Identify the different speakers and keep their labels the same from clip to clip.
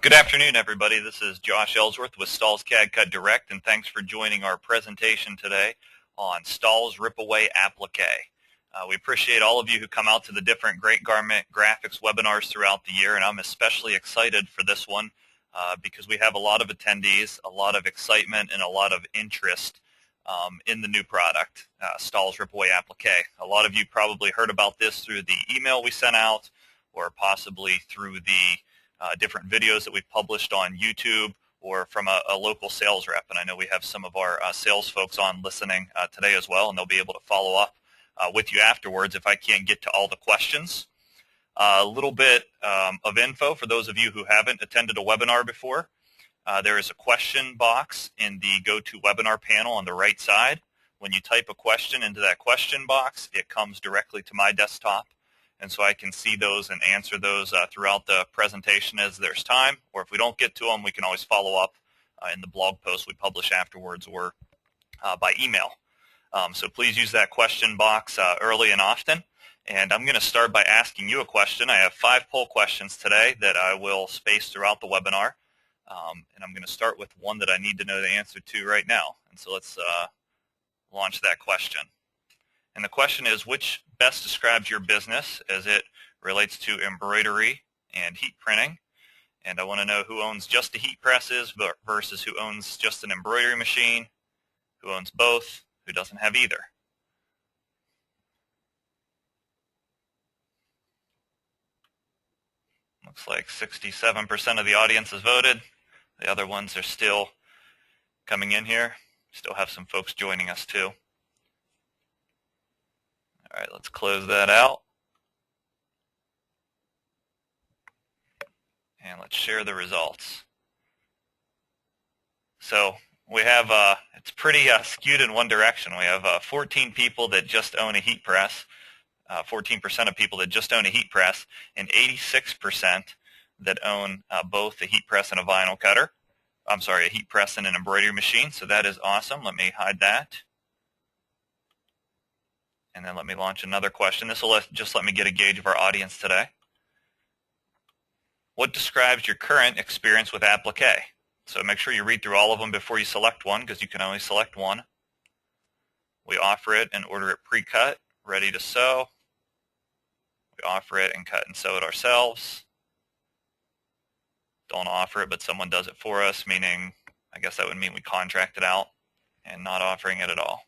Speaker 1: Good afternoon, everybody. This is Josh Ellsworth with Stahl's CAD Cut Direct, and thanks for joining our presentation today on Stahl's Ripaway Appliqué. We appreciate all of you who come out to the different Great Garment Graphics webinars throughout the year, and I'm especially excited for this one because we have a lot of attendees, a lot of excitement, and a lot of interest in the new product, Stahl's Ripaway Appliqué. A lot of you probably heard about this through the email we sent out or possibly through the different videos that we've published on YouTube or from a local sales rep. And I know we have some of our sales folks on listening today as well, and they'll be able to follow up with you afterwards if I can't get to all the questions. A little bit of info for those of you who haven't attended a webinar before. There is a question box in the GoToWebinar panel on the right side. When you type a question into that question box, it comes directly to my desktop. And so I can see those and answer those throughout the presentation as there's time. Or if we don't get to them, we can always follow up in the blog post we publish afterwards or by email. So please use that question box early and often. And I'm going to start by asking you a question. I have 5 poll questions today that I will space throughout the webinar. And I'm going to start with one that I need to know the answer to right now. And so let's launch that question. And the question is, which best describes your business as it relates to embroidery and heat printing? And I want to know who owns just the heat presses versus who owns just an embroidery machine, who owns both, who doesn't have either. Looks like 67% of the audience has voted. The other ones are still coming in here. Still have some folks joining us too. All right, let's close that out. And let's share the results. So we have, it's pretty skewed in one direction. We have 14 people that just own a heat press, 14% of people that just own a heat press, and 86% that own both a heat press and a vinyl cutter. I'm sorry, a heat press and an embroidery machine. So that is awesome. Let me hide that. And then let me launch another question. This will just let me get a gauge of our audience today. What describes your current experience with Appliqué? So make sure you read through all of them before you select one, because you can only select one. We offer it and order it pre-cut, ready to sew. We offer it and cut and sew it ourselves. Don't offer it, but someone does it for us, meaning I guess that would mean we contract it out and not offering it at all.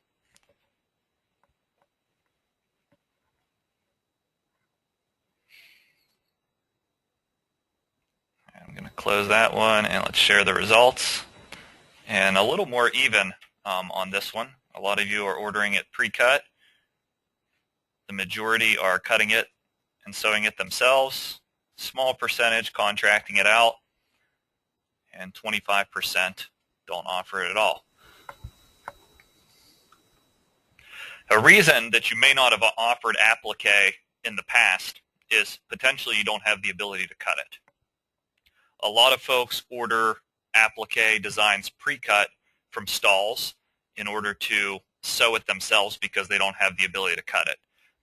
Speaker 1: I'm going to close that one and let's share the results. And a little more even on this one. A lot of you are ordering it pre-cut. The majority are cutting it and sewing it themselves. Small percentage contracting it out. And 25% don't offer it at all. A reason that you may not have offered Appliqué in the past is potentially you don't have the ability to cut it. A lot of folks order Appliqué designs pre-cut from Stahl's in order to sew it themselves because they don't have the ability to cut it.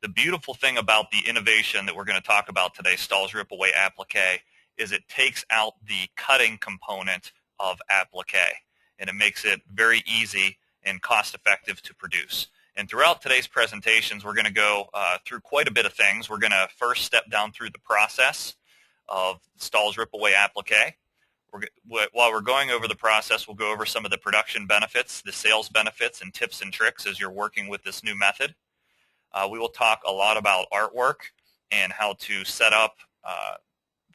Speaker 1: The beautiful thing about the innovation that we're going to talk about today, Stahl's Ripaway Appliqué, is it takes out the cutting component of Appliqué, and it makes it very easy and cost-effective to produce. And throughout today's presentations, we're going to go through quite a bit of things. We're going to first step down through the process of Stahl's Ripaway Appliqué. While we're going over the process, we'll go over some of the production benefits, the sales benefits, and tips and tricks as you're working with this new method. We will talk a lot about artwork and how to set up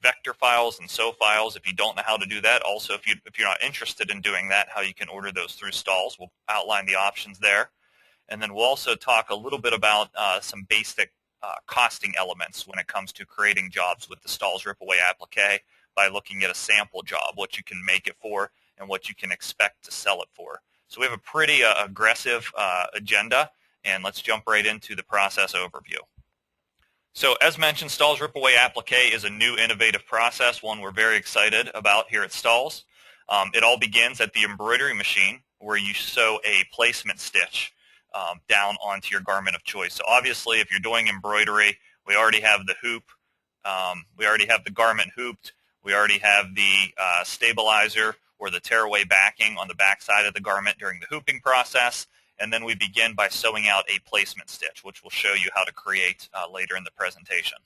Speaker 1: vector files and sew files if you don't know how to do that. Also, if you're not interested in doing that, how you can order those through Stahl's. We'll outline the options there. And then we'll also talk a little bit about some basic costing elements when it comes to creating jobs with the Stahl's Ripaway Appliqué by looking at a sample job, what you can make it for and what you can expect to sell it for. So we have a pretty aggressive agenda, and let's jump right into the process overview. So as mentioned, Stahl's Ripaway Appliqué is a new innovative process, one we're very excited about here at Stahl's. It all begins at the embroidery machine where you sew a placement stitch down onto your garment of choice. So obviously if you're doing embroidery, we already have the hoop, we already have the garment hooped, We already have the stabilizer or the tearaway backing on the back side of the garment during the hooping process, and then we begin by sewing out a placement stitch, which we'll show you how to create later in the presentation.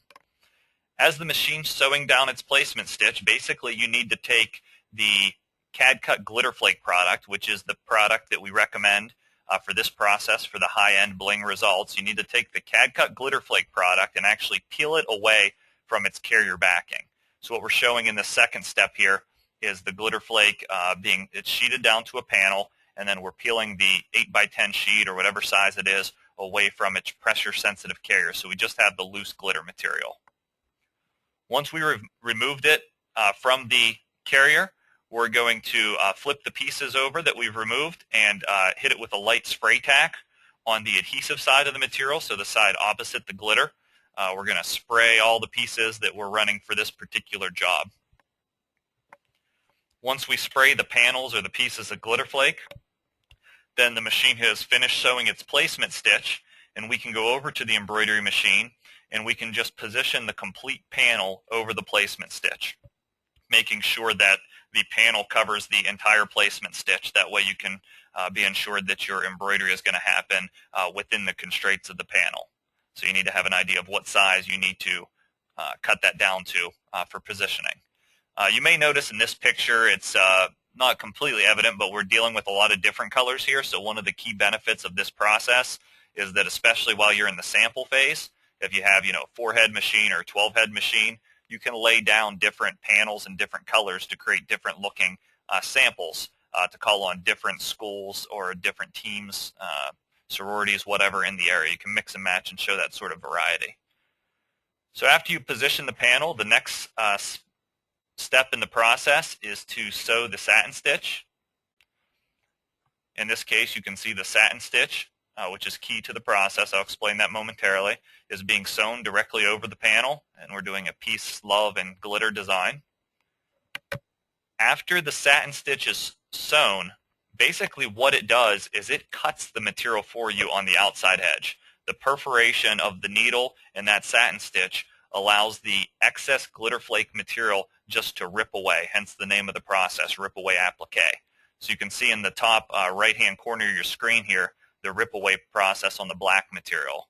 Speaker 1: As the machine's sewing down its placement stitch, basically you need to take the CAD Cut Glitter Flake product, which is the product that we recommend for this process for the high-end bling results. You need to take the CAD Cut Glitter Flake product and actually peel it away from its carrier backing. So what we're showing in the second step here is the glitter flake it's sheeted down to a panel, and then we're peeling the 8x10 sheet or whatever size it is away from its pressure-sensitive carrier. So we just have the loose glitter material. Once we removed it from the carrier, we're going to flip the pieces over that we've removed and hit it with a light spray tack on the adhesive side of the material, so the side opposite the glitter. We're going to spray all the pieces that we're running for this particular job. Once we spray the panels or the pieces of glitter flake, then the machine has finished sewing its placement stitch, and we can go over to the embroidery machine and we can just position the complete panel over the placement stitch, making sure that the panel covers the entire placement stitch. That way you can be ensured that your embroidery is going to happen within the constraints of the panel. So you need to have an idea of what size you need to cut that down to for positioning. You may notice in this picture it's not completely evident, but we're dealing with a lot of different colors here. So one of the key benefits of this process is that especially while you're in the sample phase, if you have, a 4-head machine or a 12-head machine, you can lay down different panels and different colors to create different looking samples to call on different schools or different teams, sororities, whatever in the area. You can mix and match and show that sort of variety. So after you position the panel, the next step in the process is to sew the satin stitch. In this case, you can see the satin stitch, which is key to the process. I'll explain that momentarily, is being sewn directly over the panel, and we're doing a peace, love, and glitter design. After the satin stitch is sewn, basically what it does is it cuts the material for you on the outside edge. The perforation of the needle in that satin stitch allows the excess glitter flake material just to rip away, hence the name of the process, Rip Away Appliqué. So you can see in the top right-hand corner of your screen here, the rip away process on the black material.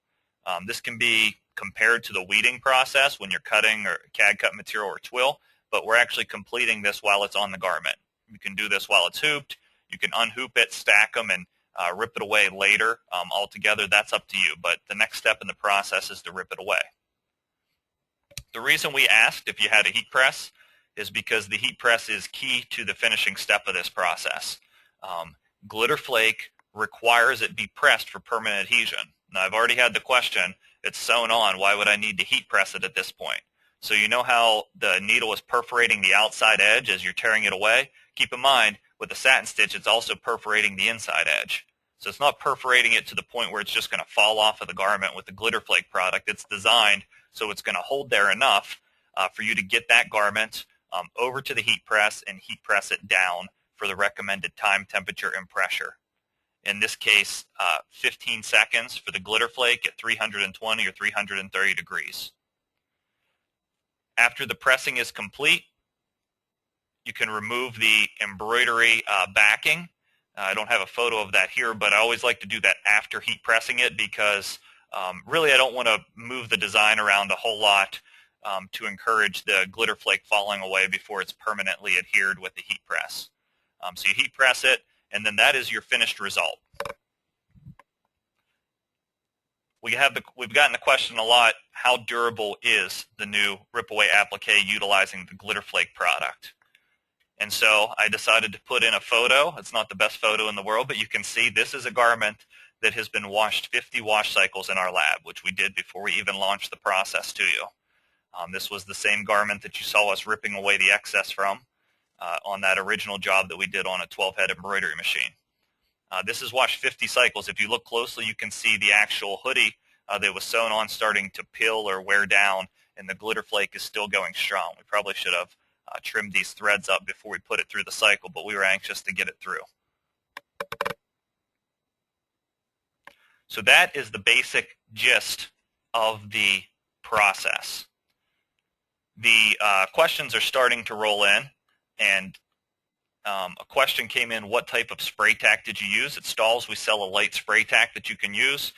Speaker 1: This can be compared to the weeding process when you're cutting or CAD cut material or twill, but we're actually completing this while it's on the garment. You can do this while it's hooped. You can unhoop it, stack them, and rip it away later. Altogether, that's up to you, but the next step in the process is to rip it away. The reason we asked if you had a heat press is because the heat press is key to the finishing step of this process. Glitter flake requires it be pressed for permanent adhesion. Now, I've already had the question, it's sewn on, why would I need to heat press it at this point? So you know how the needle is perforating the outside edge as you're tearing it away? Keep in mind, with the satin stitch, it's also perforating the inside edge. So it's not perforating it to the point where it's just going to fall off of the garment with the glitter flake product. It's designed so it's going to hold there enough for you to get that garment over to the heat press and heat press it down for the recommended time, temperature, and pressure. In this case, 15 seconds for the glitter flake at 320 or 330 degrees. After the pressing is complete, you can remove the embroidery backing. I don't have a photo of that here, but I always like to do that after heat pressing it because really I don't want to move the design around a whole lot to encourage the glitter flake falling away before it's permanently adhered with the heat press. So you heat press it, and then that is your finished result. We've gotten the question a lot, how durable is the new Rip Away Appliqué utilizing the glitter flake product? And so I decided to put in a photo. It's not the best photo in the world, but you can see this is a garment that has been washed 50 wash cycles in our lab, which we did before we even launched the process to you. This was the same garment that you saw us ripping away the excess from on that original job that we did on a 12-head embroidery machine. This is washed 50 cycles. If you look closely, you can see the actual hoodie that was sewn on starting to peel or wear down, and the glitter flake is still going strong. We probably should have trimmed these threads up before we put it through the cycle, but we were anxious to get it through. So that is the basic gist of the process. The questions are starting to roll in, and a question came in: what type of spray tack did you use? At Stahls, we sell a light spray tack that you can use.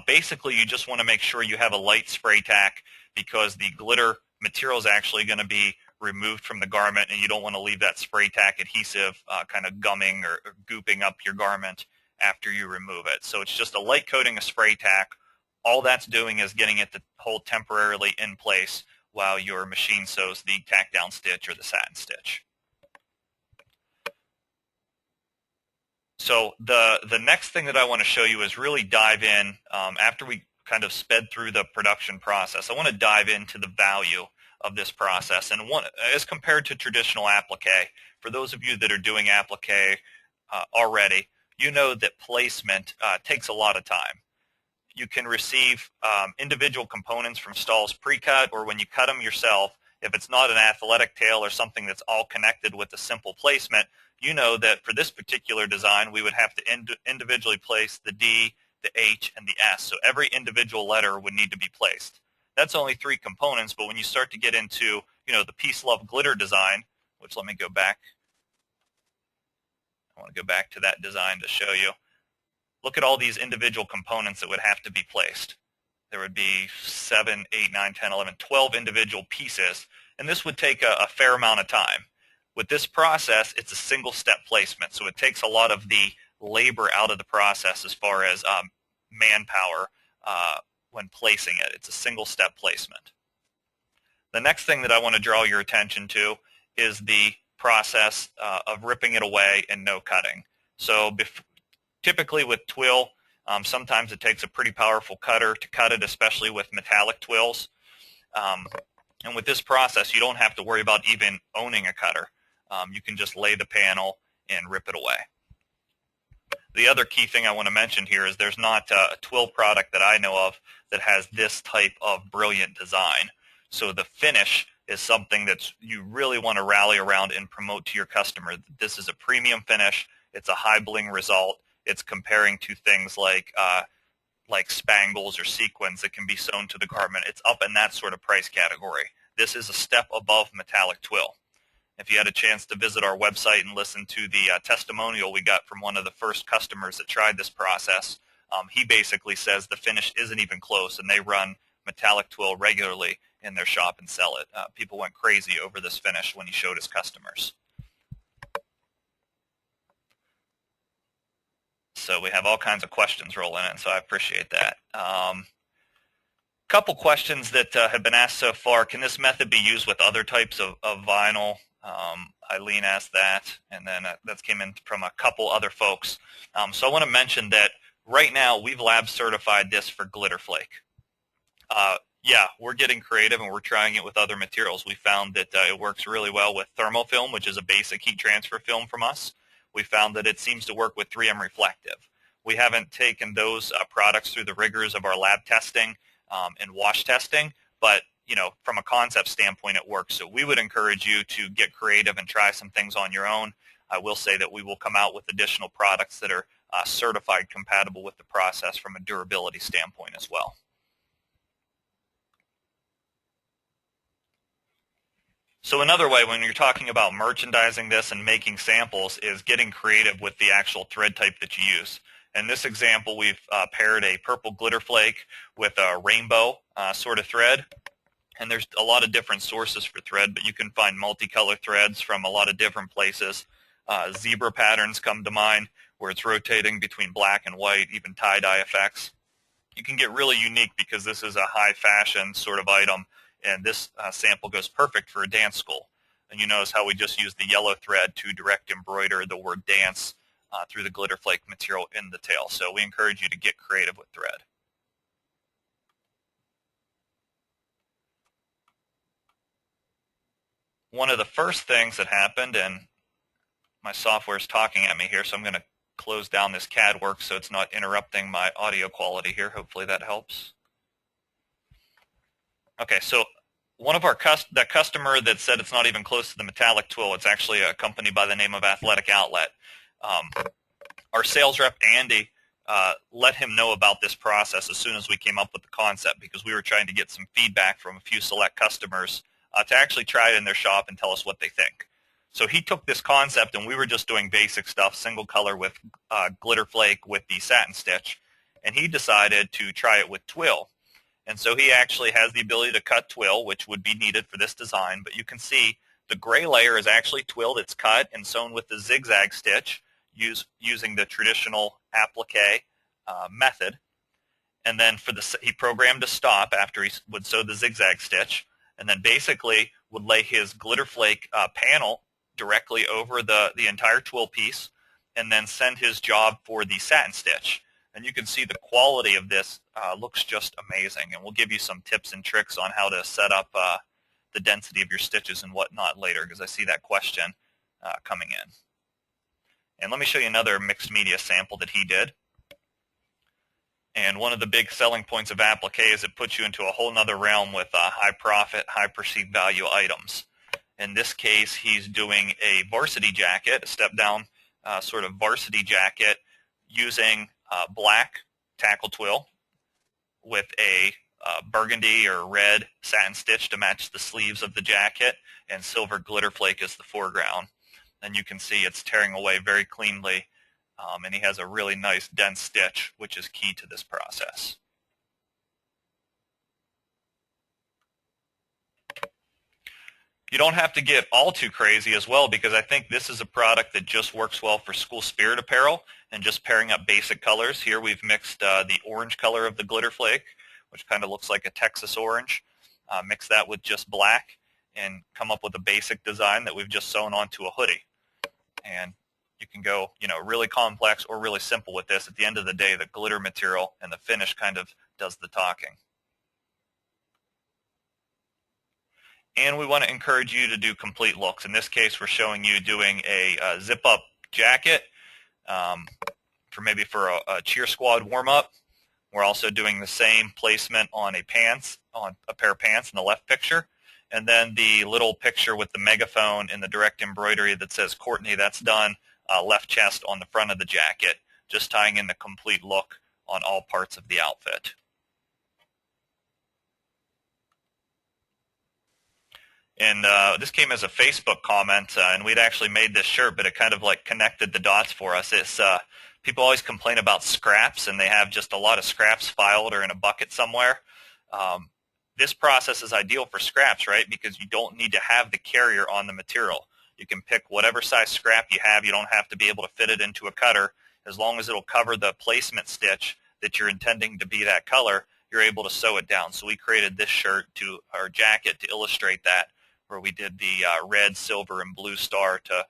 Speaker 1: Basically, you just want to make sure you have a light spray tack because the glitter material is actually going to be removed from the garment, and you don't want to leave that spray tack adhesive kind of gumming or gooping up your garment after you remove it. So it's just a light coating of spray tack. All that's doing is getting it to hold temporarily in place while your machine sews the tack down stitch or the satin stitch. So the next thing that I want to show you is really dive in, after we kind of sped through the production process, I want to dive into the value of this process. And as compared to traditional applique, for those of you that are doing applique already, you know that placement takes a lot of time. You can receive individual components from Stahls pre-cut, or when you cut them yourself, if it's not an athletic tail or something that's all connected with a simple placement, you know that for this particular design, we would have to individually place the D, the H, and the S. So every individual letter would need to be placed. That's only 3 components, but when you start to get into, the Peace Love glitter design, which let me go back. I want to go back to that design to show you. Look at all these individual components that would have to be placed. There would be 7, 8, 9, 10, 11, 12 individual pieces, and this would take a fair amount of time. With this process, it's a single-step placement, so it takes a lot of the labor out of the process as far as manpower when placing it. It's a single-step placement. The next thing that I want to draw your attention to is the process of ripping it away and no cutting. So typically with twill, sometimes it takes a pretty powerful cutter to cut it, especially with metallic twills. And with this process, you don't have to worry about even owning a cutter. You can just lay the panel and rip it away. The other key thing I want to mention here is there's not a twill product that I know of that has this type of brilliant design. So the finish is something that you really want to rally around and promote to your customer. This is a premium finish. It's a high bling result. It's comparing to things like spangles or sequins that can be sewn to the garment. It's up in that sort of price category. This is a step above metallic twill. If you had a chance to visit our website and listen to the testimonial we got from one of the first customers that tried this process, he basically says the finish isn't even close, and they run metallic twill regularly in their shop and sell it. People went crazy over this finish when he showed his customers. So we have all kinds of questions rolling in, so I appreciate that. Couple questions that have been asked so far. Can this method be used with other types of vinyl? Eileen asked that, and then that came in from a couple other folks. So I want to mention that right now we've lab certified this for glitter flake. Yeah, we're getting creative and we're trying it with other materials. We found that it works really well with thermofilm, which is a basic heat transfer film from us. We found that it seems to work with 3M reflective. We haven't taken those products through the rigors of our lab testing and wash testing, but from a concept standpoint, it works. So we would encourage you to get creative and try some things on your own. I will say that we will come out with additional products that are certified compatible with the process from a durability standpoint as well. So another way when you're talking about merchandising this and making samples is getting creative with the actual thread type that you use. In this example, we've paired a purple glitter flake with a rainbow sort of thread. And there's a lot of different sources for thread, but you can find multicolor threads from a lot of different places. Zebra patterns come to mind, where it's rotating between black and white, even tie-dye effects. You can get really unique because this is a high fashion sort of item, and this sample goes perfect for a dance school. And you notice how we just used the yellow thread to direct embroider the word dance through the glitter flake material in the tail. So we encourage you to get creative with thread. One of the first things that happened, and my software is talking at me here, so I'm going to close down this CAD work so it's not interrupting my audio quality here. Hopefully that helps. Okay, so one of our that customer that said it's not even close to the metallic twill, it's actually a company by the name of Athletic Outlet. Our sales rep, Andy, let him know about this process as soon as we came up with the concept, because we were trying to get some feedback from a few select customers to actually try it in their shop and tell us what they think. So he took this concept, and we were just doing basic stuff, single color with glitter flake with the satin stitch, and he decided to try it with twill. And so he actually has the ability to cut twill, which would be needed for this design, but you can see the gray layer is actually twilled. It's cut and sewn with the zigzag stitch using the traditional applique method. And then he programmed to stop after he would sew the zigzag stitch, and then basically would lay his glitter flake panel directly over the entire twill piece, and then send his job for the satin stitch. And you can see the quality of this looks just amazing, and we'll give you some tips and tricks on how to set up the density of your stitches and whatnot later, because I see that question coming in. And let me show you another mixed media sample that he did. And one of the big selling points of Appliqué is it puts you into a whole nother realm with high profit, high perceived value items. In this case, he's doing a varsity jacket, a step down sort of varsity jacket using black tackle twill with a burgundy or red satin stitch to match the sleeves of the jacket, and silver glitter flake is the foreground. And you can see it's tearing away very cleanly, and he has a really nice dense stitch, which is key to this process. You don't have to get all too crazy as well, because I think this is a product that just works well for school spirit apparel and just pairing up basic colors. Here we've mixed the orange color of the glitter flake, which kind of looks like a Texas orange. Mix that with just black and come up with a basic design that we've just sewn onto a hoodie. And you can go, really complex or really simple with this. At the end of the day, the glitter material and the finish kind of does the talking. And we want to encourage you to do complete looks. In this case, we're showing you doing a zip-up jacket for a cheer squad warm-up. We're also doing the same placement on a pair of pants in the left picture. And then the little picture with the megaphone and the direct embroidery that says Courtney, that's done left chest on the front of the jacket, just tying in the complete look on all parts of the outfit. And this came as a Facebook comment, and we'd actually made this shirt, but it kind of like connected the dots for us. It's people always complain about scraps, and they have just a lot of scraps filed or in a bucket somewhere. This process is ideal for scraps, right? Because you don't need to have the carrier on the material. You can pick whatever size scrap you have. You don't have to be able to fit it into a cutter. As long as it'll cover the placement stitch that you're intending to be that color, you're able to sew it down. So we created this shirt or jacket to illustrate that, where we did the red, silver, and blue star to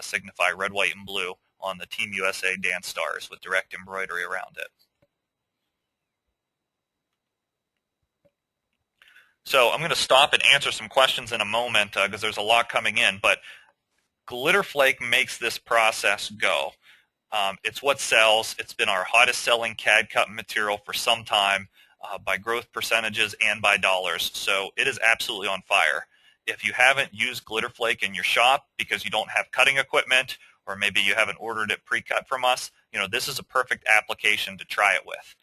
Speaker 1: signify red, white, and blue on the Team USA dance stars with direct embroidery around it. So I'm going to stop and answer some questions in a moment because there's a lot coming in, but glitter flake makes this process go. It's what sells. It's been our hottest selling CAD cut material for some time by growth percentages and by dollars. So it is absolutely on fire. If you haven't used glitter flake in your shop because you don't have cutting equipment, or maybe you haven't ordered it pre-cut from us, this is a perfect application to try it with.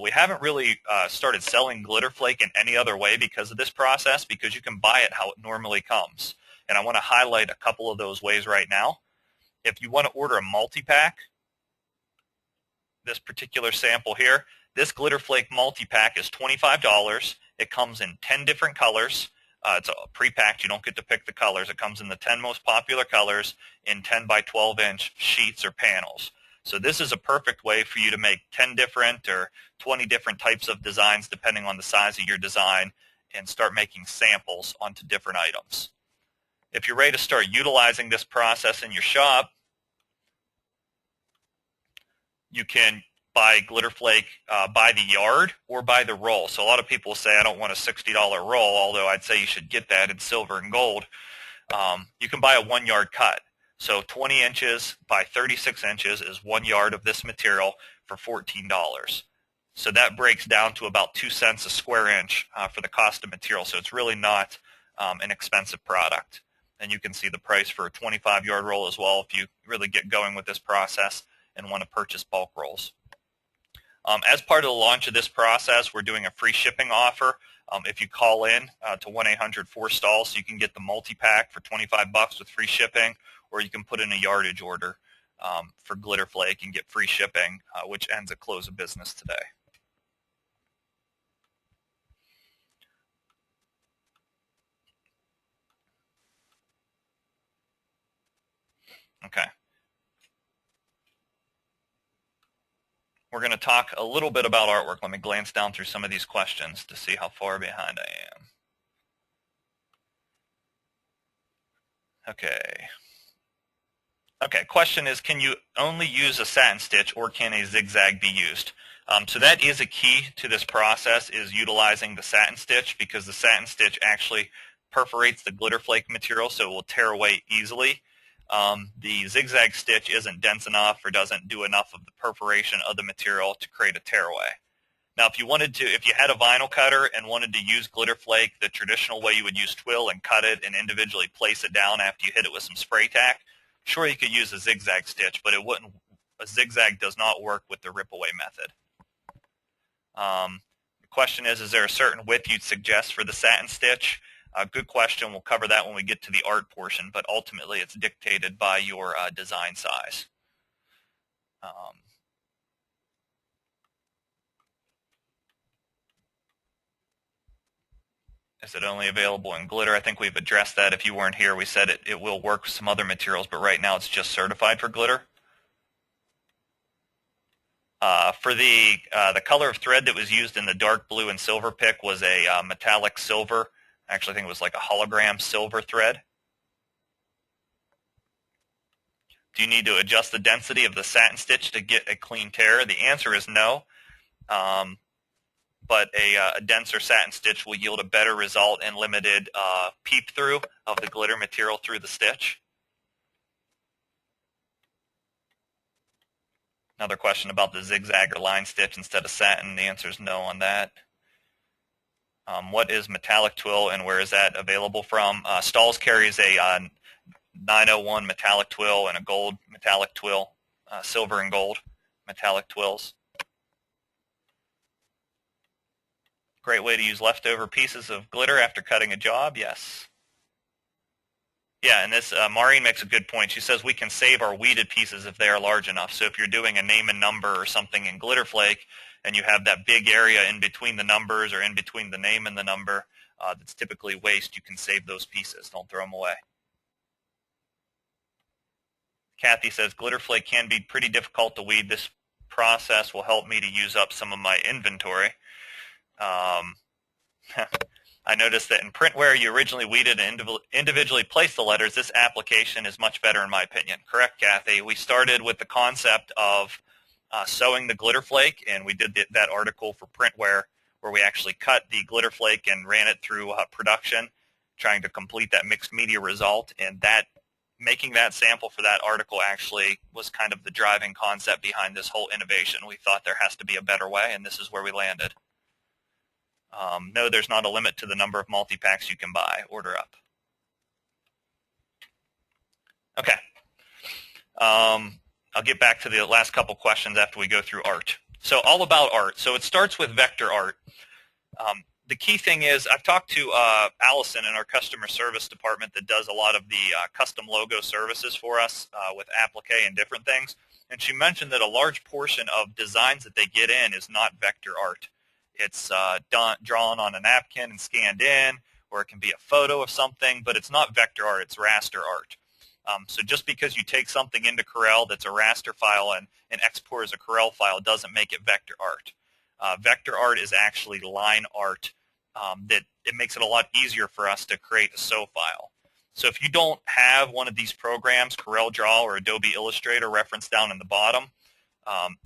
Speaker 1: We haven't really started selling glitter flake in any other way because of this process, because you can buy it how it normally comes. And I want to highlight a couple of those ways right now. If you want to order a multi-pack, this particular sample here, this glitter flake multi-pack is $25. It comes in 10 different colors. It's pre-packed. You don't get to pick the colors. It comes in the 10 most popular colors in 10 by 12 inch sheets or panels. So this is a perfect way for you to make 10 different or 20 different types of designs depending on the size of your design, and start making samples onto different items. If you're ready to start utilizing this process in your shop, you can buy glitter flake by the yard or by the roll. So a lot of people say, I don't want a $60 roll, although I'd say you should get that in silver and gold. You can buy a 1 yard cut. So 20 inches by 36 inches is 1 yard of this material for $14. So that breaks down to about 2 cents a square inch for the cost of material. So it's really not an expensive product. And you can see the price for a 25-yard roll as well if you really get going with this process and want to purchase bulk rolls. As part of the launch of this process, we're doing a free shipping offer. If you call in to 1-800-4STALLS, you can get the multi-pack for $25 with free shipping, or you can put in a yardage order for Glitter Flake and get free shipping, which ends at close of business today. Okay. We're going to talk a little bit about artwork. Let me glance down through some of these questions to see how far behind I am. Okay. Okay, question is, can you only use a satin stitch or can a zigzag be used? So that is a key to this process, is utilizing the satin stitch, because the satin stitch actually perforates the glitter flake material so it will tear away easily. The zigzag stitch isn't dense enough or doesn't do enough of the perforation of the material to create a tear away. Now, if you had a vinyl cutter and wanted to use glitter flake the traditional way you would use twill and cut it and individually place it down after you hit it with some spray tack, sure, you could use a zigzag stitch, but a zigzag does not work with the rip away method. The question is there a certain width you'd suggest for the satin stitch? Good question. We'll cover that when we get to the art portion, but ultimately it's dictated by your design size. Is it only available in glitter? I think we've addressed that. If you weren't here, we said it will work with some other materials, but right now it's just certified for glitter. For the color of thread that was used in the dark blue and silver pick was a metallic silver. Actually, I think it was like a hologram silver thread. Do you need to adjust the density of the satin stitch to get a clean tear? The answer is no. But a denser satin stitch will yield a better result and limited peep-through of the glitter material through the stitch. Another question about the zigzag or line stitch instead of satin. The answer is no on that. What is metallic twill and where is that available from? Stalls carries a 901 metallic twill and a gold metallic twill, silver and gold metallic twills. Great way to use leftover pieces of glitter after cutting a job, yes. Yeah, and this Maureen makes a good point. She says we can save our weeded pieces if they are large enough. So if you're doing a name and number or something in glitter flake and you have that big area in between the numbers or in between the name and the number that's typically waste, you can save those pieces. Don't throw them away. Kathy says glitter flake can be pretty difficult to weed. This process will help me to use up some of my inventory. I noticed that in printware you originally weeded and individually placed the letters. This application is much better in my opinion. Correct, Kathy. We started with the concept of sewing the glitter flake, and we did that article for printware where we actually cut the glitter flake and ran it through production, trying to complete that mixed media result. And making that sample for that article actually was kind of the driving concept behind this whole innovation. We thought there has to be a better way, and this is where we landed. No, there's not a limit to the number of multi-packs you can buy. Order up. Okay. I'll get back to the last couple questions after we go through art. So all about art. So it starts with vector art. The key thing is I've talked to Allison in our customer service department that does a lot of the custom logo services for us with Appliqué and different things. And she mentioned that a large portion of designs that they get in is not vector art. It's drawn on a napkin and scanned in, or it can be a photo of something, but it's not vector art, it's raster art. So just because you take something into Corel that's a raster file and export as a Corel file doesn't make it vector art. Vector art is actually line art that it makes it a lot easier for us to create a sew file. So if you don't have one of these programs, Corel Draw or Adobe Illustrator referenced down in the bottom,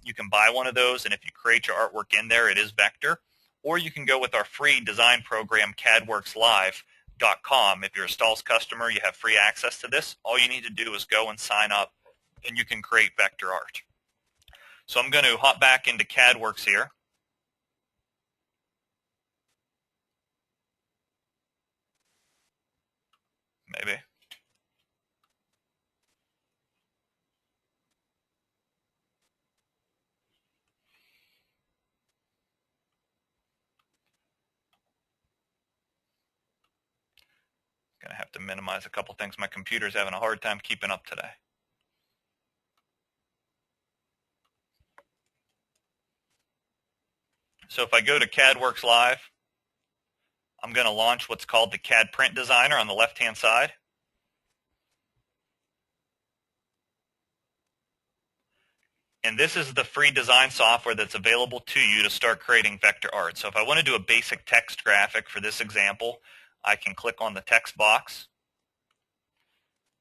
Speaker 1: you can buy one of those, and if you create your artwork in there, it is vector. Or you can go with our free design program, cadworkslive.com. If you're a Stalls customer, you have free access to this. All you need to do is go and sign up, and you can create vector art. So I'm going to hop back into CADWorks here. Maybe. to minimize a couple things. My computer's having a hard time keeping up today. So if I go to CADWorks Live, I'm going to launch what's called the CAD Print Designer on the left-hand side. And this is the free design software that's available to you to start creating vector art. So if I want to do a basic text graphic for this example, I can click on the text box.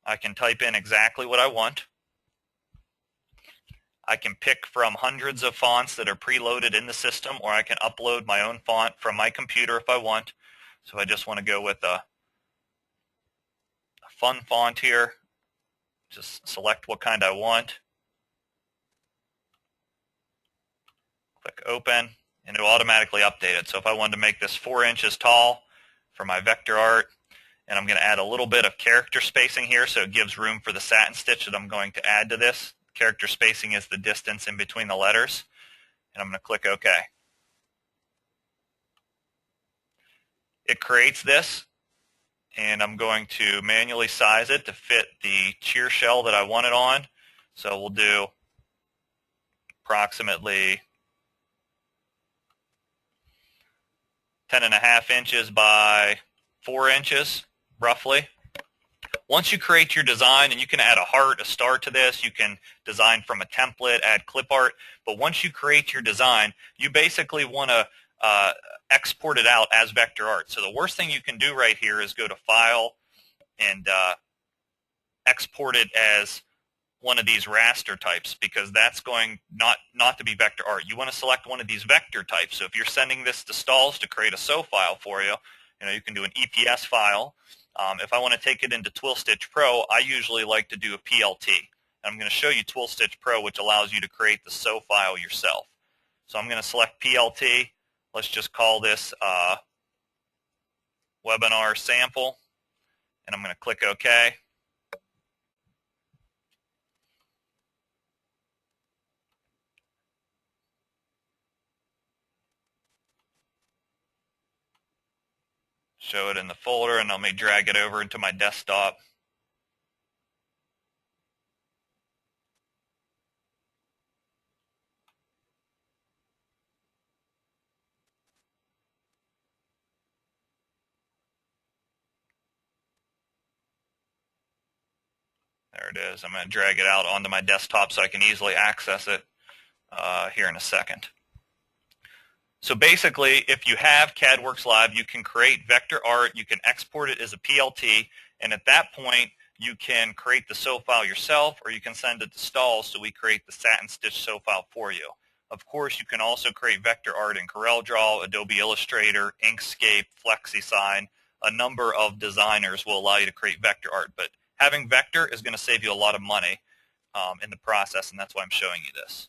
Speaker 1: I can type in exactly what I want. I can pick from hundreds of fonts that are preloaded in the system, or I can upload my own font from my computer if I want. So I just want to go with a fun font here. Just select what kind I want. Click open, and it will automatically update it. So if I wanted to make this 4 inches tall for my vector art, and I'm going to add a little bit of character spacing here so it gives room for the satin stitch that I'm going to add to this. Character spacing is the distance in between the letters, and I'm going to click OK. It creates this, and I'm going to manually size it to fit the cheer shell that I want it on. So we'll do approximately 10.5 inches by 4 inches, roughly. Once you create your design, and you can add a heart, a star to this, you can design from a template, add clip art, but once you create your design, you basically want to export it out as vector art. So the worst thing you can do right here is go to File and export it as one of these raster types, because that's going not to be vector art. You want to select one of these vector types. So if you're sending this to Stalls to create a sew file for you, you can do an EPS file. If I want to take it into Twill Stitch Pro, I usually like to do a PLT. And I'm going to show you Twill Stitch Pro, which allows you to create the sew file yourself. So I'm going to select PLT. Let's just call this webinar sample, and I'm going to click OK. Show it in the folder, and let me drag it over into my desktop. There it is. I'm going to drag it out onto my desktop so I can easily access it here in a second. So basically, if you have CADWorks Live, you can create vector art, you can export it as a PLT, and at that point, you can create the sew file yourself, or you can send it to Stalls so we create the satin stitch sew file for you. Of course, you can also create vector art in CorelDRAW, Adobe Illustrator, Inkscape, FlexiSign. A number of designers will allow you to create vector art, but having vector is going to save you a lot of money in the process, and that's why I'm showing you this.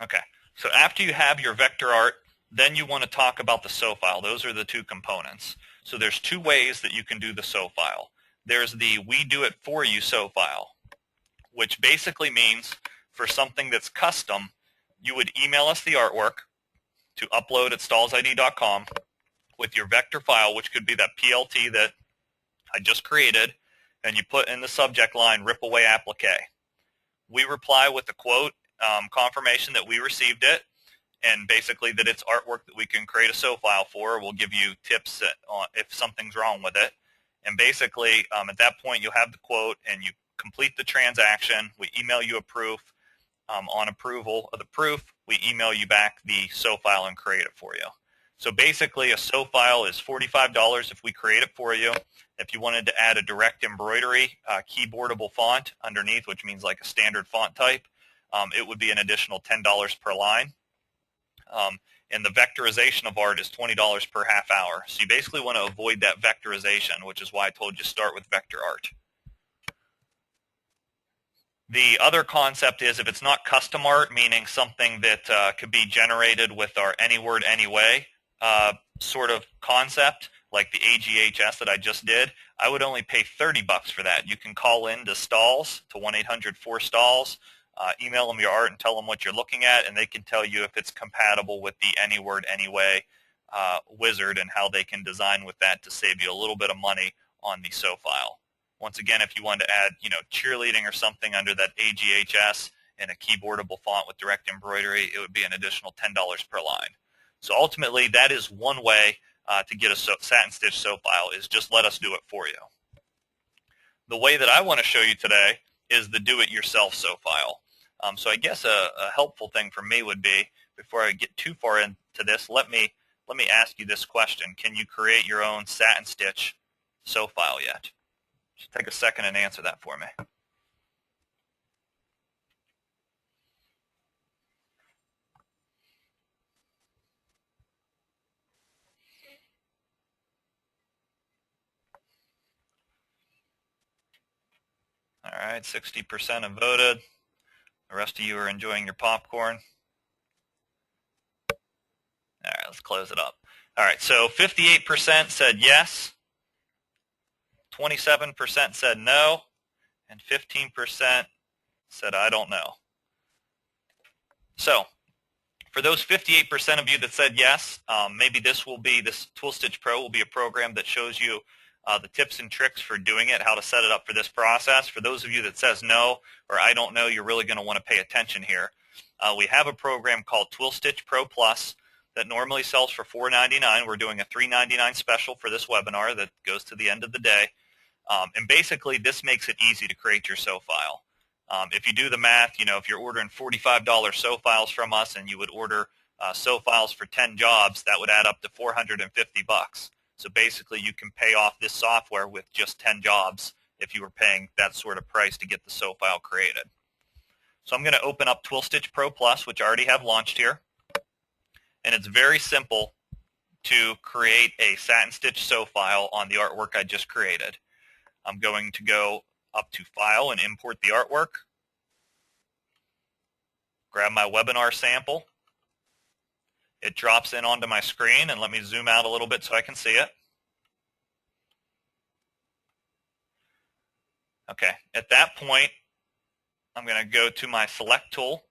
Speaker 1: Okay, so after you have your vector art, then you want to talk about the sew file. Those are the two components. So there's two ways that you can do the sew file. There's the We Do It For You sew file, which basically means for something that's custom, you would email us the artwork to upload at stallsid.com with your vector file, which could be that PLT that I just created, and you put in the subject line, Rip Away Appliqué. We reply with a quote, confirmation that we received it, and basically that it's artwork that we can create a sew file for. We'll give you tips on if something's wrong with it. And basically, at that point, you'll have the quote, and you complete the transaction. We email you a proof. On approval of the proof, we email you back the sew file and create it for you. So basically, a sew file is $45 if we create it for you. If you wanted to add a direct embroidery keyboardable font underneath, which means like a standard font type, it would be an additional $10 per line. And the vectorization of art is $20 per half hour. So you basically want to avoid that vectorization, which is why I told you start with vector art. The other concept is if it's not custom art, meaning something that could be generated with our Any Word, Anyway sort of concept, like the AGHS that I just did, I would only pay $30 for that. You can call in to Stalls, to 1-800-4STALLS, email them your art and tell them what you're looking at, and they can tell you if it's compatible with the Anyword Anyway wizard and how they can design with that to save you a little bit of money on the sew file. Once again, if you wanted to add, cheerleading or something under that AGHS in a keyboardable font with direct embroidery, it would be an additional $10 per line. So ultimately, that is one way to get a satin stitch sew file, is just let us do it for you. The way that I want to show you today is the do-it-yourself sew file. So I guess a helpful thing for me would be, before I get too far into this, let me ask you this question. Can you create your own satin stitch sew file yet? Just take a second and answer that for me. All right, 60% have voted. The rest of you are enjoying your popcorn. All right, let's close it up. All right, so 58% said yes, 27% said no, and 15% said I don't know. So for those 58% of you that said yes, maybe this Tool Stitch Pro will be a program that shows you the tips and tricks for doing it, how to set it up for this process. For those of you that says no or I don't know, you're really going to want to pay attention here. We have a program called Tool Stitch Pro Plus that normally sells for $4.99. We're doing a $3.99 special for this webinar that goes to the end of the day. And basically, this makes it easy to create your sew file. If you do the math, if you're ordering $45 sew files from us and you would order sew files for 10 jobs, that would add up to $450. So basically, you can pay off this software with just 10 jobs if you were paying that sort of price to get the sew file created. So I'm going to open up Tool Stitch Pro Plus, which I already have launched here. And it's very simple to create a satin stitch sew file on the artwork I just created. I'm going to go up to File and import the artwork. Grab my webinar sample. It drops in onto my screen, and let me zoom out a little bit so I can see it. Okay, at that point, I'm going to go to my Select tool.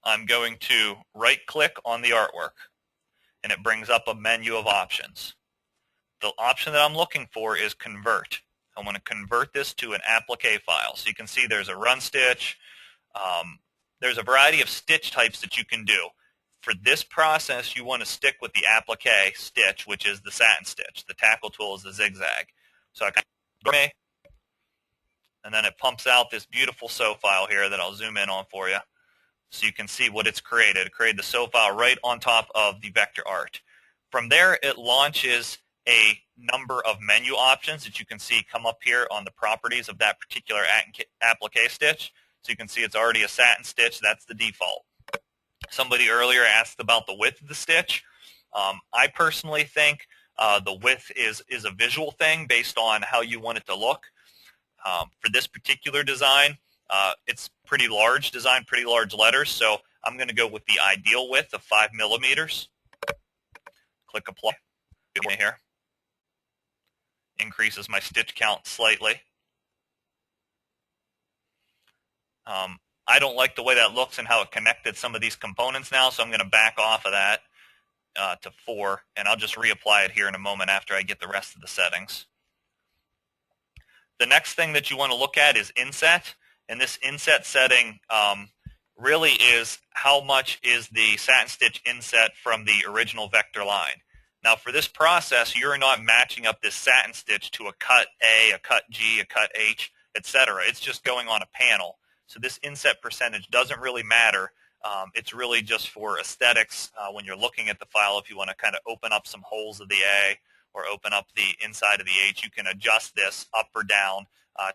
Speaker 1: I'm going to right-click on the artwork, and it brings up a menu of options. The option that I'm looking for is Convert. I want to convert this to an applique file. So you can see there's a run stitch. There's a variety of stitch types that you can do. For this process, you want to stick with the applique stitch, which is the satin stitch. The tackle tool is the zigzag. So I can go, and then it pumps out this beautiful sew file here that I'll zoom in on for you, so you can see what it's created. It created the sew file right on top of the vector art. From there, it launches a number of menu options that you can see come up here on the properties of that particular applique stitch. So you can see it's already a satin stitch. That's the default. Somebody earlier asked about the width of the stitch. I personally think the width is a visual thing based on how you want it to look. For this particular design, it's pretty large, designed pretty large letters, so I'm going to go with the ideal width of 5 millimeters. Click Apply here. Increases my stitch count slightly. I don't like the way that looks and how it connected some of these components now, so I'm going to back off of that to 4, and I'll just reapply it here in a moment after I get the rest of the settings. The next thing that you want to look at is inset, and this inset setting really is how much is the satin stitch inset from the original vector line. Now for this process, you're not matching up this satin stitch to a cut A, a cut G, a cut H, etc. It's just going on a panel. So this inset percentage doesn't really matter. It's really just for aesthetics when you're looking at the file. If you want to kind of open up some holes of the A or open up the inside of the H, you can adjust this up or down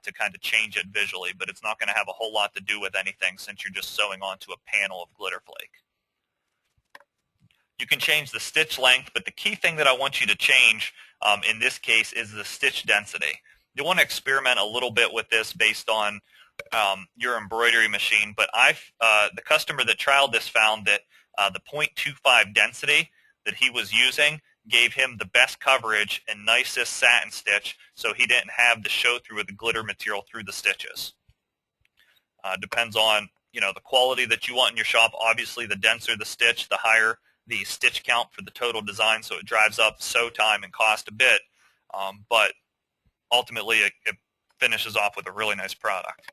Speaker 1: to kind of change it visually, but it's not going to have a whole lot to do with anything since you're just sewing onto a panel of glitter flake. You can change the stitch length, but the key thing that I want you to change in this case is the stitch density. You want to experiment a little bit with this based on your embroidery machine, but the customer that trialed this found that the 0.25 density that he was using gave him the best coverage and nicest satin stitch, so he didn't have the show through of the glitter material through the stitches. Depends on the quality that you want in your shop. Obviously, the denser the stitch, the higher the stitch count for the total design, so it drives up sew time and cost a bit, but ultimately it finishes off with a really nice product.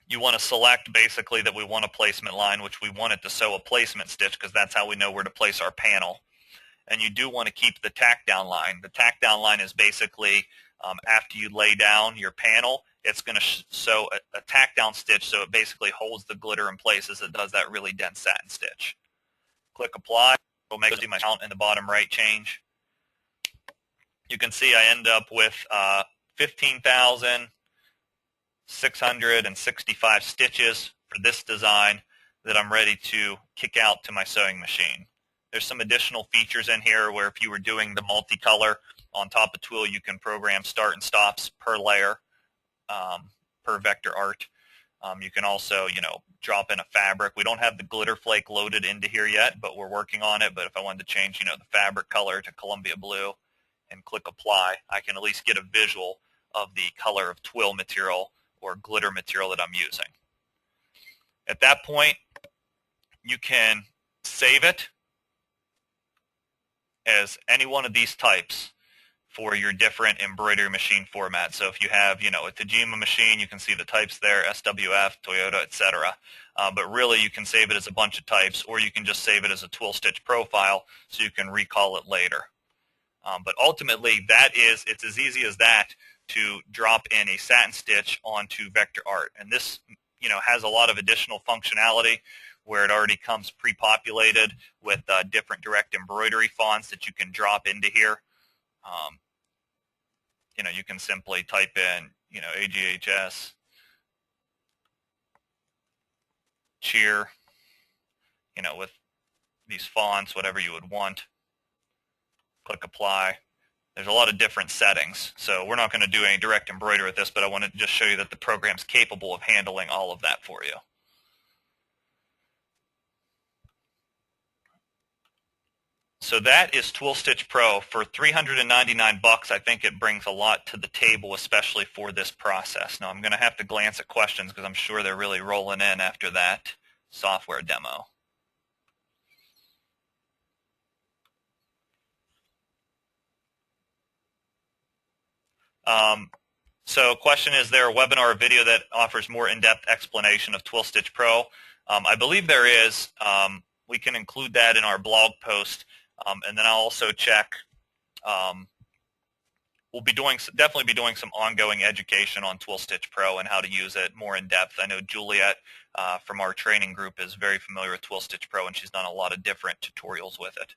Speaker 1: You want to select basically that we want a placement line, which we want it to sew a placement stitch because that's how we know where to place our panel. And you do want to keep the tack down line. The tack down line is basically after you lay down your panel, it's going to sew a tack down stitch, so it basically holds the glitter in place as it does that really dense satin stitch. Click apply. It will make my count in the bottom right change. You can see I end up with 15,665 stitches for this design that I'm ready to kick out to my sewing machine. There's some additional features in here where if you were doing the multicolor on top of twill, you can program start and stops per layer, per vector art. You can also, drop in a fabric. We don't have the glitter flake loaded into here yet, but we're working on it. But if I wanted to change, the fabric color to Columbia blue and click apply, I can at least get a visual of the color of twill material or glitter material that I'm using. At that point, you can save it as any one of these types for your different embroidery machine formats. So if you have, a Tajima machine, you can see the types there, SWF, Toyota, etc. But really, you can save it as a bunch of types, or you can just save it as a Twill Stitch profile so you can recall it later. But ultimately, it's as easy as that to drop in a satin stitch onto vector art. And this, has a lot of additional functionality where it already comes pre-populated with different direct embroidery fonts that you can drop into here. You can simply type in, AGHS, cheer, with these fonts, whatever you would want. Click apply. There's a lot of different settings. So we're not going to do any direct embroidery with this, but I wanted to just show you that the program's capable of handling all of that for you. So that is Twill Stitch Pro. For $399, I think it brings a lot to the table, especially for this process. Now I'm going to have to glance at questions because I'm sure they're really rolling in after that software demo. So question, is there a webinar or video that offers more in-depth explanation of Twill Stitch Pro? I believe there is. We can include that in our blog post. And then I'll also check. We'll definitely be doing some ongoing education on Twill Stitch Pro and how to use it more in depth. I know Juliet from our training group is very familiar with Twill Stitch Pro, and she's done a lot of different tutorials with it.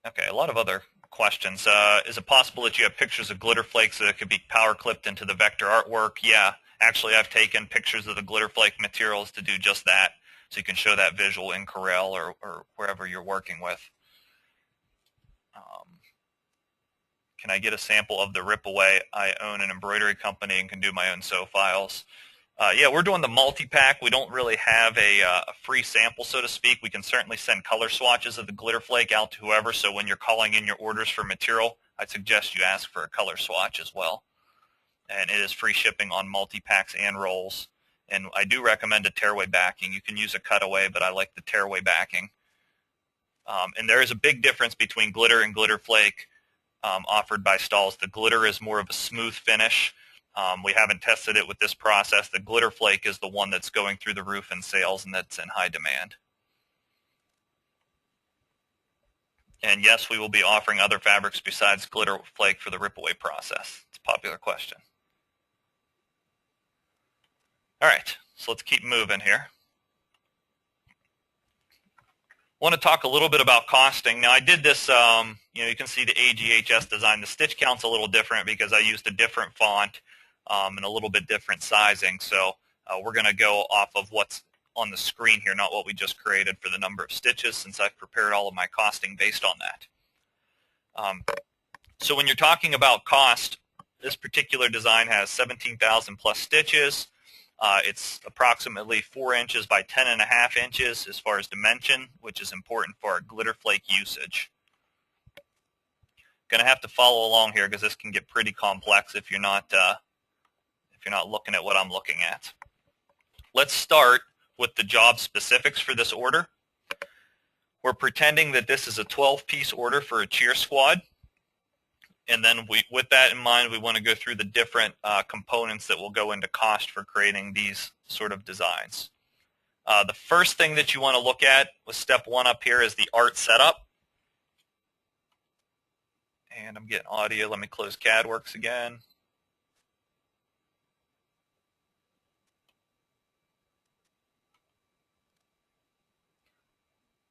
Speaker 1: Okay, a lot of other questions. Is it possible that you have pictures of glitter flakes that could be power clipped into the vector artwork? Yeah, actually I've taken pictures of the glitter flake materials to do just that, so you can show that visual in Corel or wherever you're working with. Can I get a sample of the Rip Away? I own an embroidery company and can do my own sew files. Yeah, we're doing the multi-pack. We don't really have a free sample, so to speak. We can certainly send color swatches of the glitter flake out to whoever, so when you're calling in your orders for material, I'd suggest you ask for a color swatch as well. And it is free shipping on multi-packs and rolls. And I do recommend a tearaway backing. You can use a cutaway, but I like the tearaway backing. And there is a big difference between glitter and glitter flake offered by Stahls. The glitter is more of a smooth finish. We haven't tested it with this process. The glitter flake is the one that's going through the roof in sales and that's in high demand. And yes, we will be offering other fabrics besides glitter flake for the Rip Away process. It's a popular question. All right, so let's keep moving here. I want to talk a little bit about costing. Now I did this, you can see the AGHS design. The stitch count's a little different because I used a different font and a little bit different sizing. So we're going to go off of what's on the screen here, not what we just created for the number of stitches, since I've prepared all of my costing based on that. So when you're talking about cost, this particular design has 17,000 plus stitches. It's approximately 4 inches by 10.5 inches as far as dimension, which is important for our glitter flake usage. Going to have to follow along here because this can get pretty complex if you're not looking at what I'm looking at. Let's start with the job specifics for this order. We're pretending that this is a 12-piece order for a cheer squad. And then with that in mind, we want to go through the different components that will go into cost for creating these sort of designs. The first thing that you want to look at with step 1 up here is the art setup. And I'm getting audio. Let me close CADWorks again.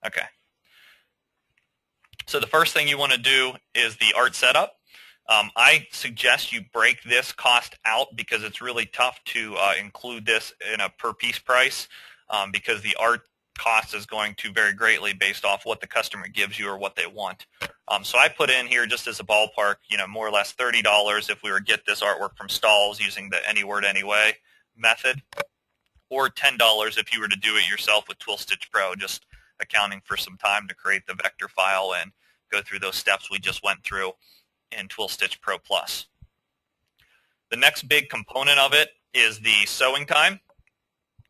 Speaker 1: Okay. So the first thing you want to do is the art setup. I suggest you break this cost out because it's really tough to include this in a per piece price because the art cost is going to vary greatly based off what the customer gives you or what they want. So I put in here just as a ballpark, more or less $30 if we were to get this artwork from Stalls using the Any Word Anyway method, or $10 if you were to do it yourself with Twill Stitch Pro, just accounting for some time to create the vector file and go through those steps we just went through in Twill Stitch Pro Plus. The next big component of it is the sewing time.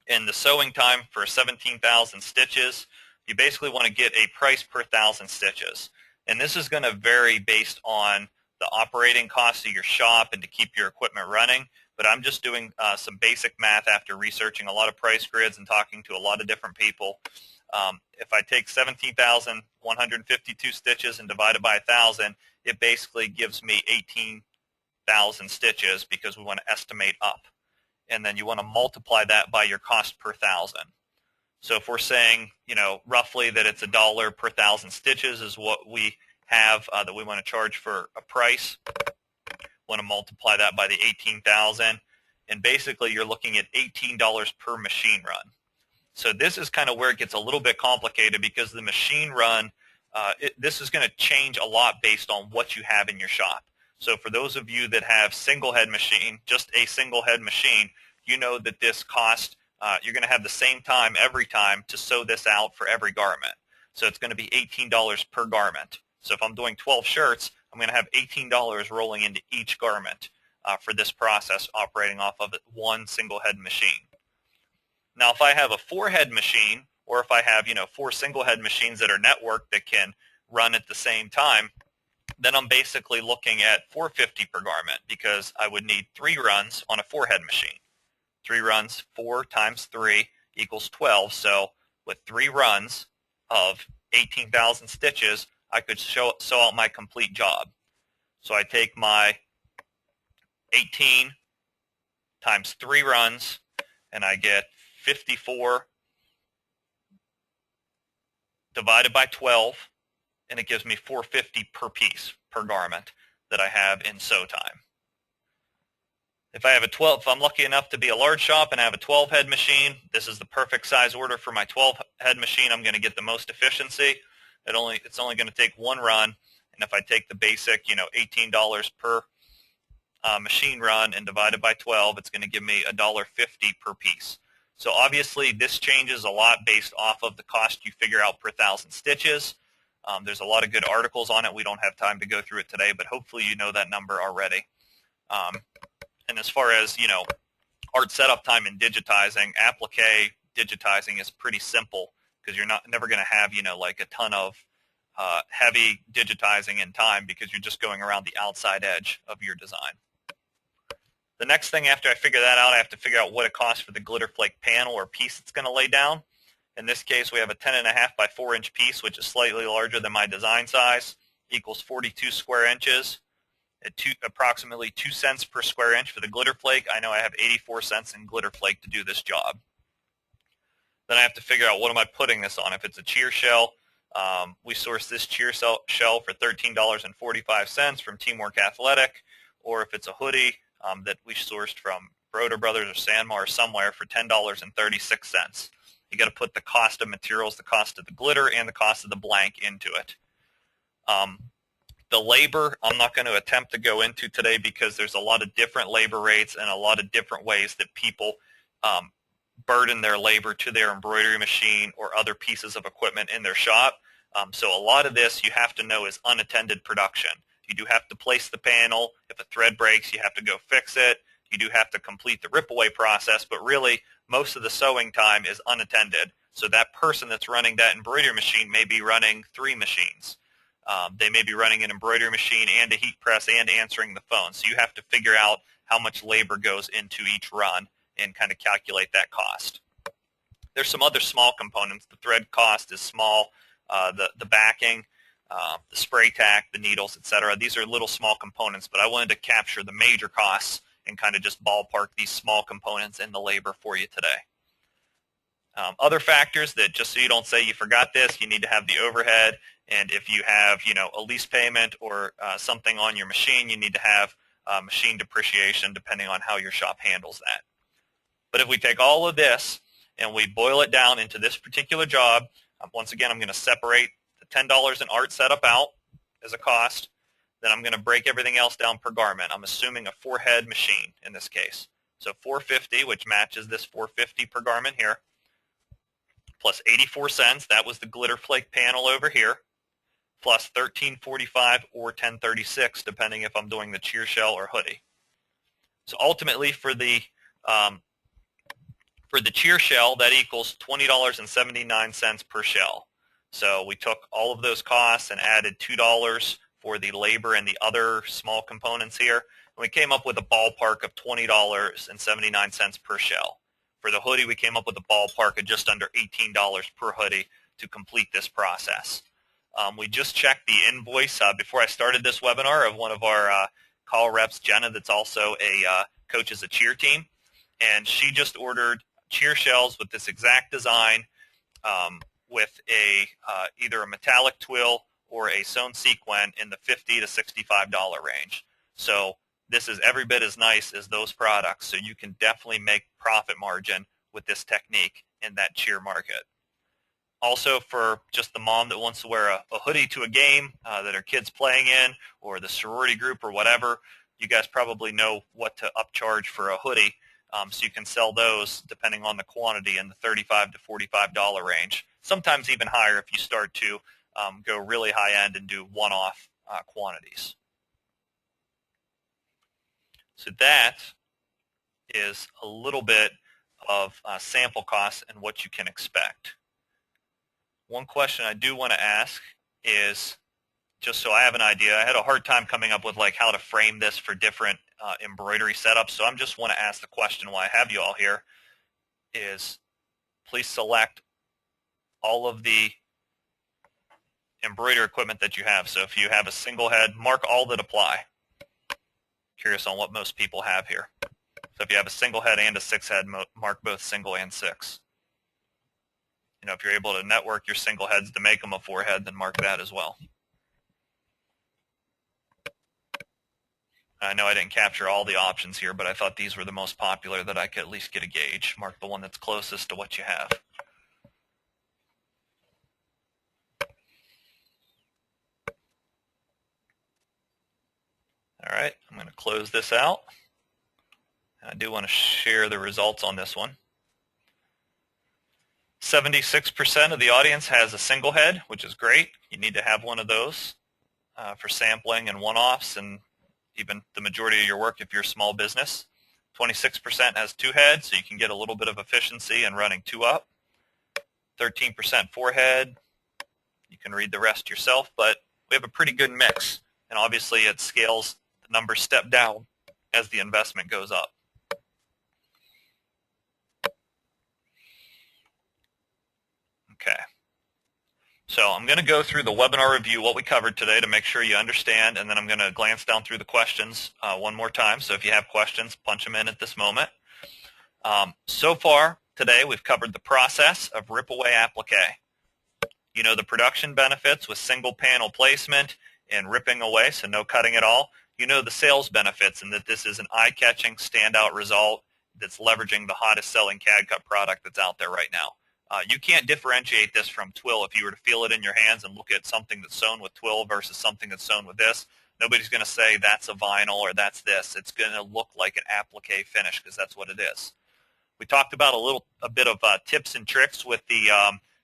Speaker 1: And the sewing time for 17,000 stitches, you basically want to get a price per 1,000 stitches. And this is going to vary based on the operating costs of your shop and to keep your equipment running. But I'm just doing some basic math after researching a lot of price grids and talking to a lot of different people. If I take 17,152 stitches and divide it by 1,000, it basically gives me 18,000 stitches because we want to estimate up. And then you want to multiply that by your cost per 1,000. So if we're saying, roughly that it's $1 per 1,000 stitches is what we have that we want to charge for a price, want to multiply that by the 18,000, and basically you're looking at $18 per machine run. So this is kind of where it gets a little bit complicated because the machine run, this is going to change a lot based on what you have in your shop. So for those of you that have single head machine, just a single head machine, you know that this cost, you're going to have the same time every time to sew this out for every garment. So it's going to be $18 per garment. So if I'm doing 12 shirts, I'm going to have $18 rolling into each garment for this process operating off of one single head machine. Now if I have a 4-head machine, or if I have 4 single head machines that are networked that can run at the same time, then I'm basically looking at $4.50 per garment because I would need 3 runs on a 4-head machine. 3 runs, 4 times 3 equals 12. So with 3 runs of 18,000 stitches, I could sew out my complete job. So I take my 18 times 3 runs, and I get 54 divided by 12, and it gives me $4.50 per piece per garment that I have in sew time. If I'm lucky enough to be a large shop and I have a 12-head machine, this is the perfect size order for my 12-head machine. I'm going to get the most efficiency. It's only going to take 1 run, and if I take the basic, $18 per machine run and divide it by 12, it's going to give me $1.50 per piece. So obviously this changes a lot based off of the cost you figure out per 1,000 stitches. There's a lot of good articles on it. We don't have time to go through it today, but hopefully you know that number already. And as far as, art setup time and digitizing, Appliqué digitizing is pretty simple because you're never going to have, like a ton of heavy digitizing in time because you're just going around the outside edge of your design. The next thing after I figure that out, I have to figure out what it costs for the glitter flake panel or piece it's going to lay down. In this case, we have a 10.5 by 4 inch piece, which is slightly larger than my design size, equals 42 square inches. At approximately 2 cents per square inch for the glitter flake. I know I have 84 cents in glitter flake to do this job. Then I have to figure out what am I putting this on. If it's a cheer shell, we source this cheer shell for $13.45 from Teamwork Athletic, or if it's a hoodie that we sourced from Broder Brothers or Sanma or somewhere for $10.36. You got to put the cost of materials, the cost of the glitter, and the cost of the blank into it. The labor, I'm not going to attempt to go into today because there's a lot of different labor rates and a lot of different ways that people burden their labor to their embroidery machine or other pieces of equipment in their shop. So a lot of this you have to know is unattended production. You do have to place the panel. If a thread breaks, you have to go fix it. You do have to complete the rip-away process, but really most of the sewing time is unattended. So that person that's running that embroidery machine may be running 3 machines. They may be running an embroidery machine and a heat press and answering the phone. So you have to figure out how much labor goes into each run and kind of calculate that cost. There's some other small components. The thread cost is small. The backing, the spray tack, the needles, etc. These are little small components, but I wanted to capture the major costs and kind of just ballpark these small components and the labor for you today. Other factors that, just so you don't say you forgot this, you need to have the overhead, and if you have, a lease payment or something on your machine, you need to have machine depreciation depending on how your shop handles that. But if we take all of this and we boil it down into this particular job, once again, I'm going to separate the $10 in art setup out as a cost. Then I'm going to break everything else down per garment. I'm assuming a 4-head machine in this case. So $450, which matches this $450 per garment here, plus 84 cents. That was the glitter flake panel over here, plus $13.45 or $10.36, depending if I'm doing the cheer shell or hoodie. So ultimately, for the cheer shell, that equals $20.79 per shell. So we took all of those costs and added $2 for the labor and the other small components here, and we came up with a ballpark of $20.79 per shell. For the hoodie, we came up with a ballpark of just under $18 per hoodie to complete this process. We just checked the invoice before I started this webinar of one of our call reps, Jenna, that's also a coaches a cheer team, and she just ordered cheer shells with this exact design with either a metallic twill or a sewn sequin in the $50 to $65 range. So this is every bit as nice as those products, so you can definitely make profit margin with this technique in that cheer market. Also, for just the mom that wants to wear a hoodie to a game that her kid's playing in, or the sorority group or whatever, you guys probably know what to upcharge for a hoodie. So you can sell those depending on the quantity in the $35 to $45 range, sometimes even higher if you start to go really high end and do one-off quantities. So that is a little bit of sample costs and what you can expect. One question I do want to ask is, just so I have an idea, I had a hard time coming up with how to frame this for different embroidery setups, so I just want to ask the question while I have you all here is, please select all of the embroidery equipment that you have. So if you have a single head, mark all that apply. Curious on what most people have here. So if you have a single head and a 6-head, mark both single and 6. If you're able to network your single heads to make them a 4-head, then mark that as well. I know I didn't capture all the options here, but I thought these were the most popular that I could at least get a gauge. Mark the one that's closest to what you have. All right, I'm going to close this out. I do want to share the results on this one. 76% of the audience has a single head, which is great. You need to have one of those for sampling and one-offs and even the majority of your work if you're a small business. 26% has 2 heads, so you can get a little bit of efficiency in running 2 up. 13% 4-head. You can read the rest yourself, but we have a pretty good mix, and obviously it scales the numbers step down as the investment goes up. Okay. So I'm going to go through the webinar review, what we covered today, to make sure you understand, and then I'm going to glance down through the questions one more time. So if you have questions, punch them in at this moment. So far today, we've covered the process of rip-away applique. You know the production benefits with single panel placement and ripping away, so no cutting at all. You know the sales benefits and that this is an eye-catching, standout result that's leveraging the hottest selling CAD cut product that's out there right now. You can't differentiate this from twill. If you were to feel it in your hands and look at something that's sewn with twill versus something that's sewn with this, nobody's going to say that's a vinyl or that's this. It's going to look like an applique finish because that's what it is. We talked about a bit of tips and tricks with the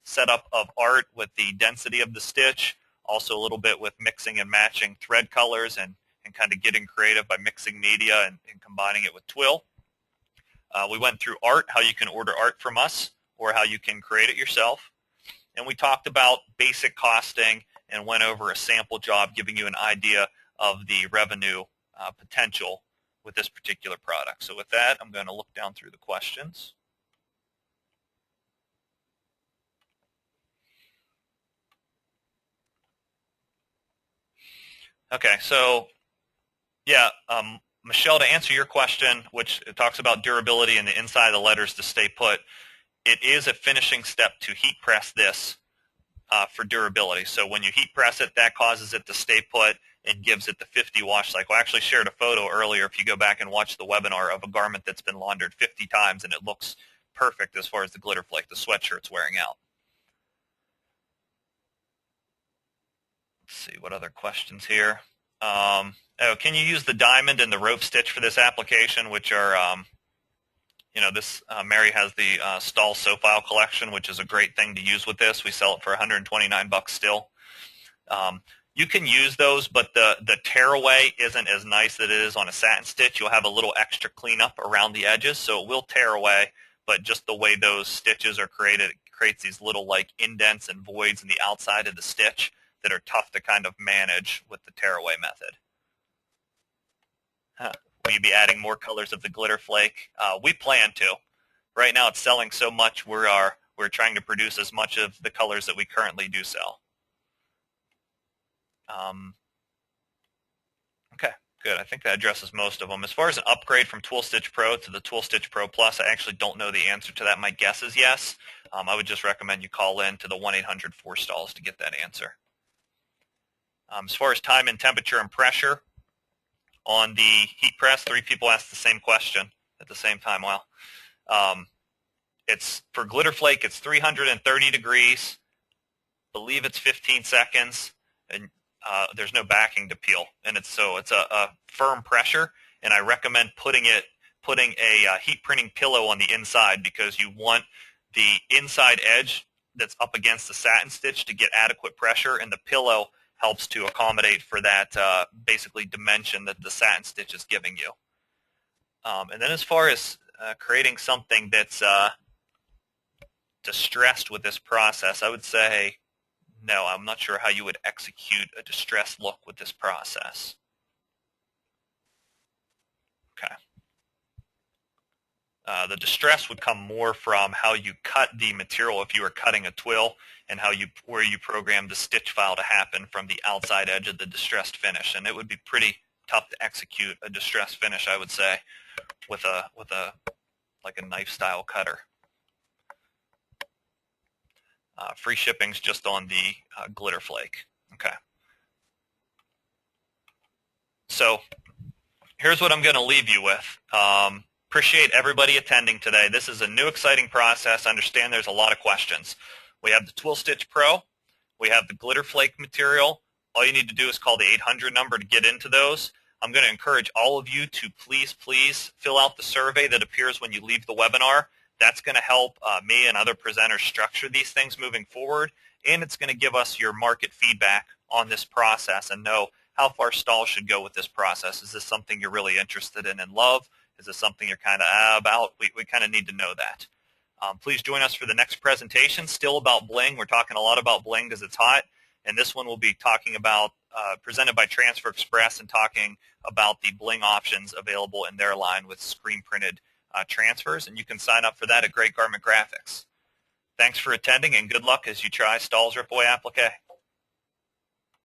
Speaker 1: setup of art with the density of the stitch, also a little bit with mixing and matching thread colors and kind of getting creative by mixing media and combining it with twill. We went through art, how you can order art from us or how you can create it yourself. And we talked about basic costing and went over a sample job giving you an idea of the revenue potential with this particular product. So with that, I'm going to look down through the questions. Okay, so yeah, Michelle, to answer your question, which talks about durability and the inside of the letters to stay put, it is a finishing step to heat press this for durability. So when you heat press it, that causes it to stay put and gives it the 50 wash cycle. I actually shared a photo earlier, if you go back and watch the webinar, of a garment that's been laundered 50 times, and it looks perfect as far as the glitter flake, the sweatshirt's wearing out. Let's see, what other questions here? Can you use the diamond and the rope stitch for this application, which are, Mary has the Stahl SoFile collection, which is a great thing to use with this. We sell it for $129 still. You can use those, but the tearaway isn't as nice as it is on a satin stitch. You'll have a little extra cleanup around the edges, so it will tear away, but just the way those stitches are created, it creates these little like indents and voids in the outside of the stitch that are tough to kind of manage with the tearaway method. Will you be adding more colors of the glitter flake? We plan to. Right now it's selling so much, we're trying to produce as much of the colors that we currently do sell. Okay, good. I think that addresses most of them. As far as an upgrade from Twill Stitch Pro to the Twill Stitch Pro Plus, I actually don't know the answer to that. My guess is yes. I would just recommend you call in to the 1-800-4STALLS to get that answer. As far as time and temperature and pressure on the heat press, 3 people asked the same question at the same time. Well, it's for glitter flake, it's 330 degrees. I believe it's 15 seconds, and there's no backing to peel, and it's a firm pressure. And I recommend putting a heat printing pillow on the inside, because you want the inside edge that's up against the satin stitch to get adequate pressure, and the pillow helps to accommodate for that basically dimension that the satin stitch is giving you. And then as far as creating something that's distressed with this process, I would say no. I'm not sure how you would execute a distressed look with this process. Okay. The distress would come more from how you cut the material if you were cutting a twill, and where you program the stitch file to happen from the outside edge of the distressed finish. And it would be pretty tough to execute a distressed finish, I would say, with like a knife style cutter. Free shipping's just on the glitter flake. Okay. So here's what I'm going to leave you with. Appreciate everybody attending today. This is a new, exciting process. I understand there's a lot of questions. We have the Twill Stitch Pro. We have the glitter flake material. All you need to do is call the 800 number to get into those. I'm going to encourage all of you to please fill out the survey that appears when you leave the webinar. That's going to help me and other presenters structure these things moving forward, and it's going to give us your market feedback on this process and know how far Stahl should go with this process. Is this something you're really interested in and love? Is this something you're kind of about? We kind of need to know that. Please join us for the next presentation, still about bling. We're talking a lot about bling because it's hot, and this one will be talking about, presented by Transfer Express, and talking about the bling options available in their line with screen-printed transfers, and you can sign up for that at Great Garment Graphics. Thanks for attending, and good luck as you try Stahl's Ripaway Appliqué.